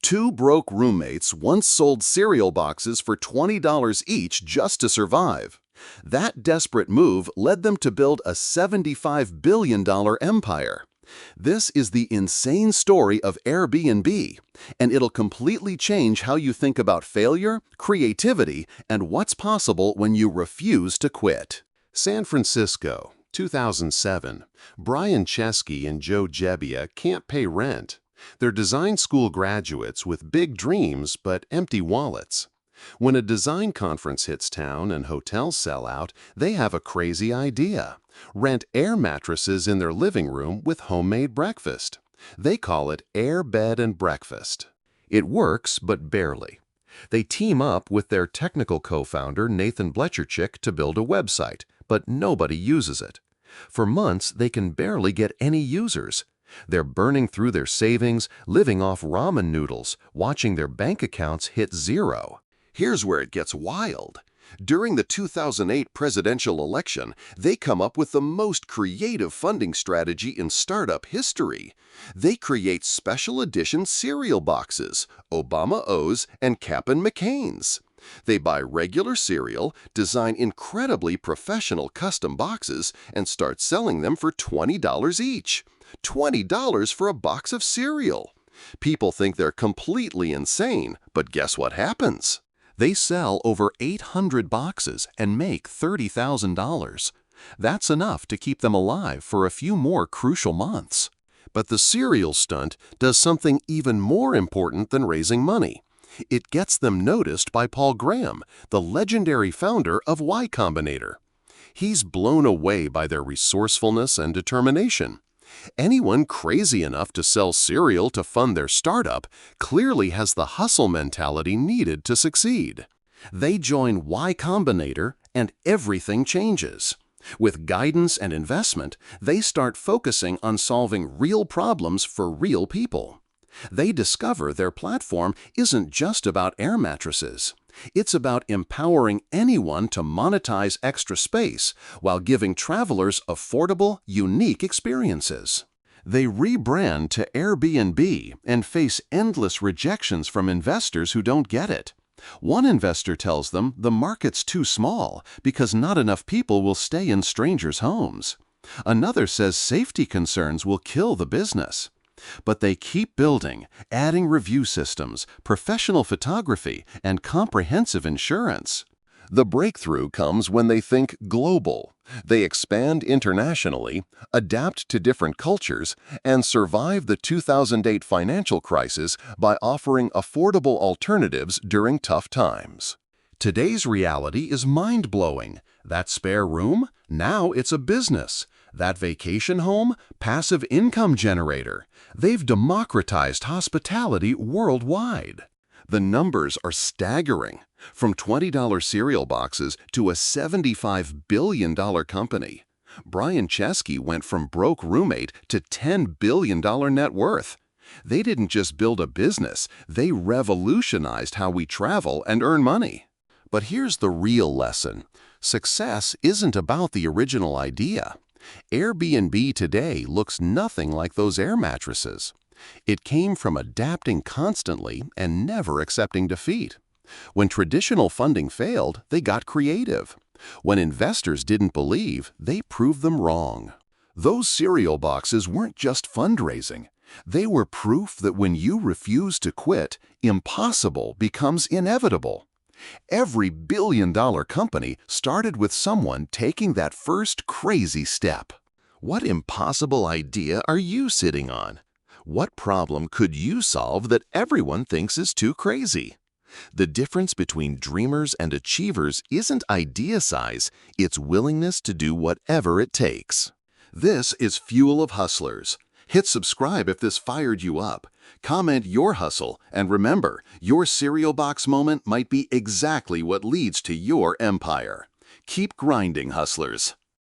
Two broke roommates once sold cereal boxes for $20 each just to survive. That desperate move led them to build a $75 billion empire. This is the insane story of Airbnb, and it'll completely change how you think about failure, creativity, and what's possible when you refuse to quit. San Francisco, 2007. Brian Chesky and Gebbia can't pay rent. They're design school graduates with big dreams but empty wallets. When a design conference hits town and hotels sell out, they have a crazy idea. Rent air mattresses in their living room with homemade breakfast. They call it Air Bed and Breakfast. It works, but barely. They team up with their technical co-founder Nathan Blecherchick to build a website, but nobody uses it. For months, they can barely get any users. They're burning through their savings, living off ramen noodles, watching their bank accounts hit zero. Here's where it gets wild. During the 2008 presidential election, they come up with the most creative funding strategy in startup history. They create special edition cereal boxes, Obama O's and Cap'n McCain's. They buy regular cereal, design incredibly professional custom boxes, and start selling them for $20 each. $20 for a box of cereal. People think they're completely insane, but guess what happens? They sell over 800 boxes and make $30,000. That's enough to keep them alive for a few more crucial months. But the cereal stunt does something even more important than raising money. It gets them noticed by Paul Graham, the legendary founder of Y Combinator. He's blown away by their resourcefulness and determination. Anyone crazy enough to sell cereal to fund their startup clearly has the hustle mentality needed to succeed. They join Y Combinator and everything changes. With guidance and investment, they start focusing on solving real problems for real people. They discover their platform isn't just about air mattresses. It's about empowering anyone to monetize extra space while giving travelers affordable, unique experiences. They rebrand to Airbnb and face endless rejections from investors who don't get it. One investor tells them the market's too small because not enough people will stay in strangers' homes. Another says safety concerns will kill the business. But they keep building, adding review systems, professional photography, and comprehensive insurance. The breakthrough comes when they think global. They expand internationally, adapt to different cultures, and survive the 2008 financial crisis by offering affordable alternatives during tough times. Today's reality is mind-blowing. That spare room? Now it's a business. That vacation home? Passive income generator. They've democratized hospitality worldwide. The numbers are staggering. From $20 cereal boxes to a $75 billion company. Brian Chesky went from broke roommate to $10 billion net worth. They didn't just build a business, they revolutionized how we travel and earn money. But here's the real lesson. Success isn't about the original idea. Airbnb today looks nothing like those air mattresses. It came from adapting constantly and never accepting defeat. When traditional funding failed, they got creative. When investors didn't believe, they proved them wrong. Those cereal boxes weren't just fundraising. They were proof that when you refuse to quit, impossible becomes inevitable. Every billion-dollar company started with someone taking that first crazy step. What impossible idea are you sitting on? What problem could you solve that everyone thinks is too crazy? The difference between dreamers and achievers isn't idea size, it's willingness to do whatever it takes. This is Fuel of Hustlers. Hit subscribe if this fired you up. Comment your hustle, and remember, your cereal box moment might be exactly what leads to your empire. Keep grinding, hustlers.